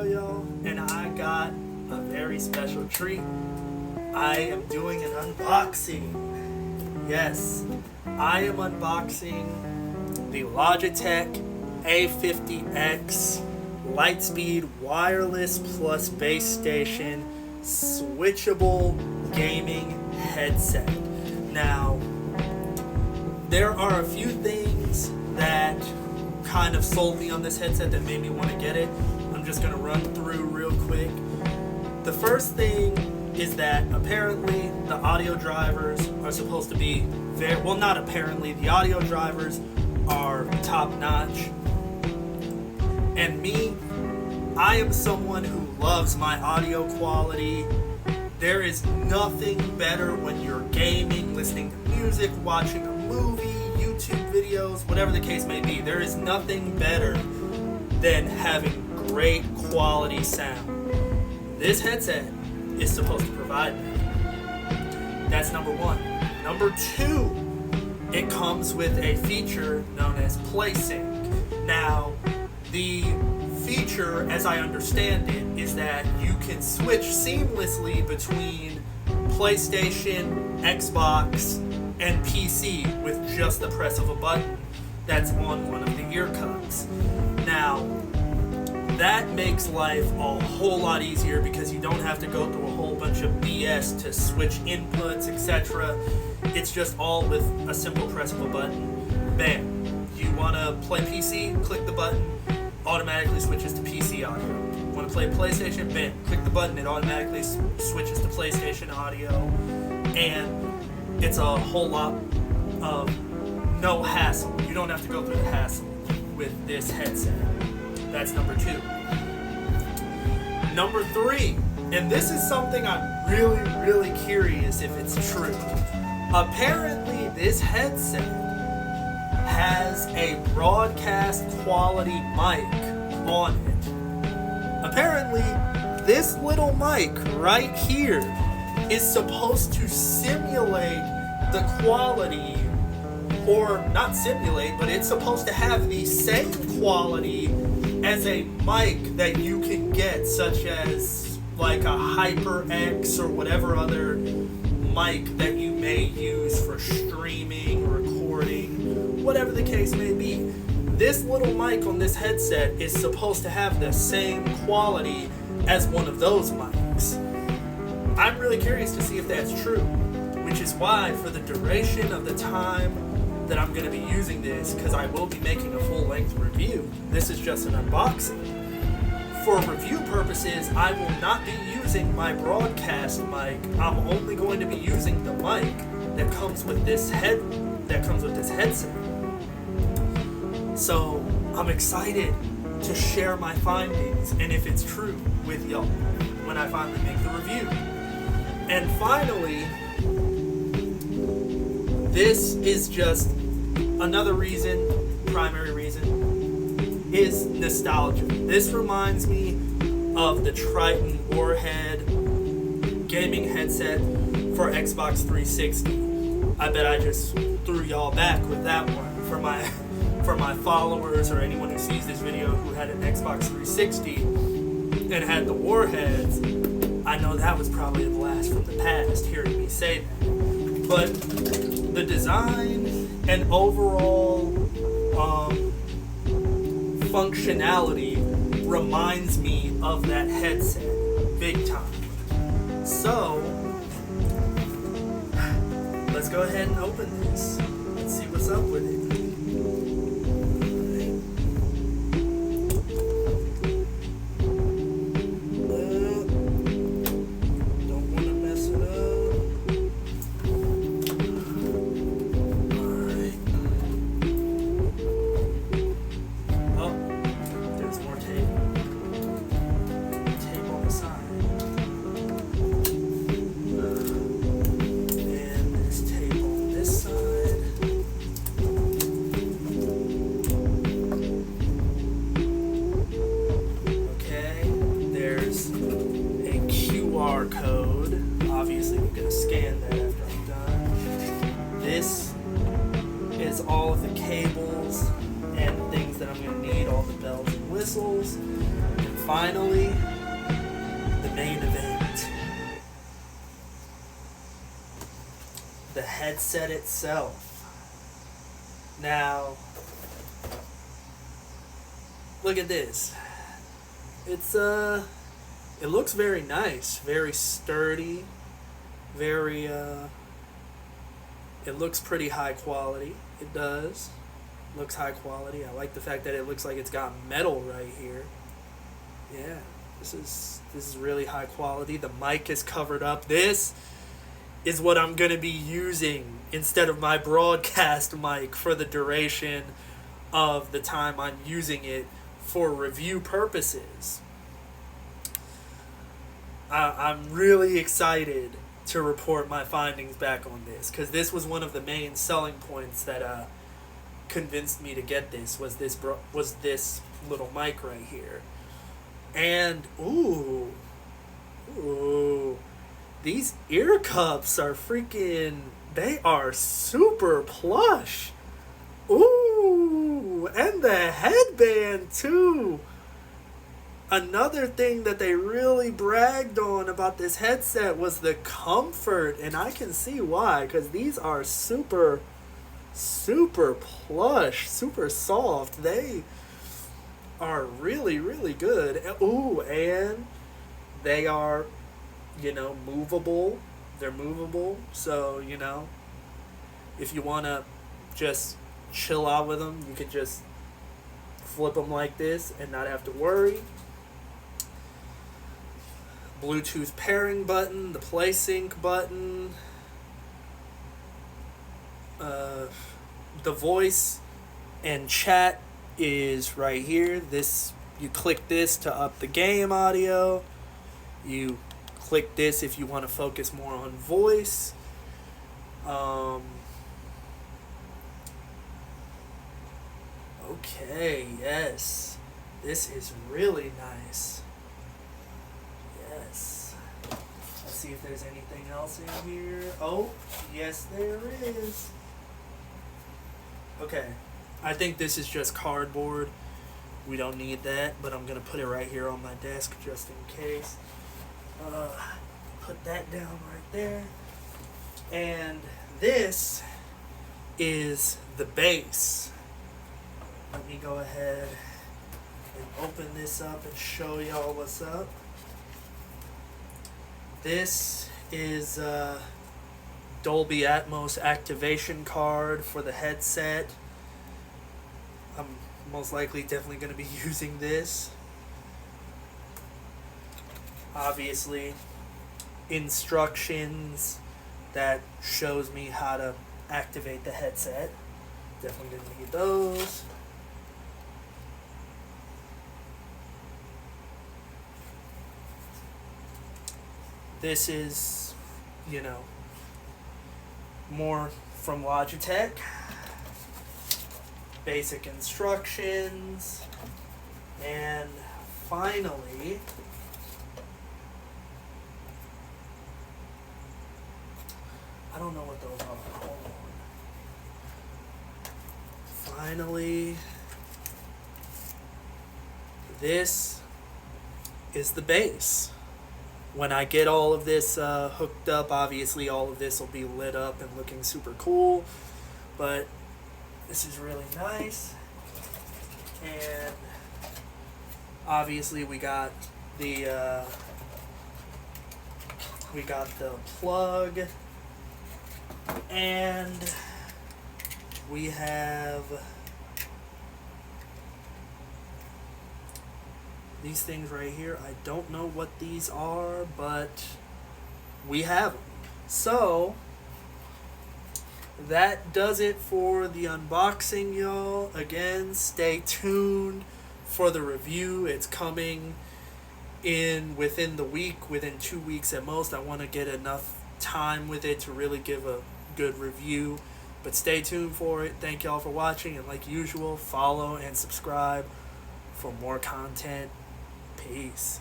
video, y'all, and I got a very special treat. I am doing an unboxing. Yes, I am unboxing the Logitech A50X Lightspeed Wireless Plus Base Station Switchable Gaming Headset. Now, there are a few things that kind of sold me on this headset that made me want to get it. I'm just going to run through real quick. The first thing is that apparently the audio drivers are supposed to be well, not apparently, the audio drivers are top notch. And me, I am someone who loves my audio quality. There is nothing better when you're gaming, listening to music, watching a movie, YouTube videos, whatever the case may be. There is nothing better than having great quality sound. This headset is supposed to provide that. That's number one. Number two, it comes with a feature known as PlaySync. Now, the feature, as I understand it, is that you can switch seamlessly between PlayStation, Xbox, and PC with just the press of a button that's on one of the ear cups. Now, that makes life a whole lot easier because you don't have to go through a whole bunch of BS to switch inputs, etc. It's just all with a simple press of a button. Bam. You want to play PC? Click the button, automatically switches to PC audio. Want to play PlayStation? Bam. Click the button, it automatically switches to PlayStation audio. And it's a whole lot of no hassle. You don't have to go through the hassle with this headset. That's number two. Number three, and this is something I'm really curious if it's true. Apparently, this headset has a broadcast quality mic on it. Apparently, this little mic right here is supposed to simulate the quality, or not simulate, but it's supposed to have the same quality as a mic that you can get, such as like a HyperX or whatever other mic that you may use for streaming, recording, whatever the case may be. This little mic on this headset is supposed to have the same quality as one of those mics. I'm really curious to see if that's true, which is why for the duration of the time that I'm going to be using this, because I will be making a full-length review, this is just an unboxing. For review purposes, I will not be using my broadcast mic. I'm only going to be using the mic that comes with this headset. So I'm excited to share my findings and if it's true with y'all when I finally make the review. And finally, this is just another reason, primary reason, is nostalgia. This reminds me of the Triton Warhead gaming headset for Xbox 360. I bet I just threw y'all back with that one. For my followers or anyone who sees this video who had an Xbox 360 and had the Warheads, I know that was probably a blast from the past hearing me say that. But the design and overall functionality reminds me of that headset big time. So let's go ahead and open this. Let's see what's up with it. Code. Obviously, I'm going to scan that after I'm done. This is all of the cables and things that I'm going to need, all the bells and whistles. And finally, the main event. The headset itself. Now, look at this. It looks very nice, very sturdy, very, it looks pretty high quality. It does. Looks high quality. I like the fact that it looks like it's got metal right here. Yeah, this is really high quality. The mic is covered up. This is what I'm going to be using instead of my broadcast mic for the duration of the time I'm using it for review purposes. I'm really excited to report my findings back on this, because this was one of the main selling points that convinced me to get this, was this little mic right here. And ooh, these ear cups are freaking, they are super plush. Ooh, and the headband too. Another thing that they really bragged on about this headset was the comfort, and I can see why, because these are super plush, super soft. They are really, really good. Ooh, and they are, movable. They're movable, so, if you want to just chill out with them, you can just flip them like this and not have to worry. Bluetooth pairing button, the play sync button, the voice and chat is right here. You click this to up the game audio. You click this if you want to focus more on voice. Okay, yes. This is really nice. Yes. Let's see if there's anything else in here. Oh, yes there is. Okay. I think this is just cardboard. We don't need that, but I'm going to put it right here on my desk just in case. Put that down right there. And this is the base. Let me go ahead and open this up and show y'all what's up. This is a Dolby Atmos activation card for the headset. I'm most likely definitely going to be using this. Obviously, instructions that shows me how to activate the headset. Definitely going to need those. This is, more from Logitech. Basic instructions. And finally, I don't know what those are. Hold on. Finally, this is the base. When I get all of this hooked up, obviously all of this will be lit up and looking super cool. But this is really nice. And obviously we got the plug, and we have these things right here. I don't know what these are, but we have them. So that does it for the unboxing, y'all. Again, stay tuned for the review. It's coming within the week, within 2 weeks at most. I want to get enough time with it to really give a good review, but stay tuned for it. Thank y'all for watching, and like usual, follow and subscribe for more content. Peace.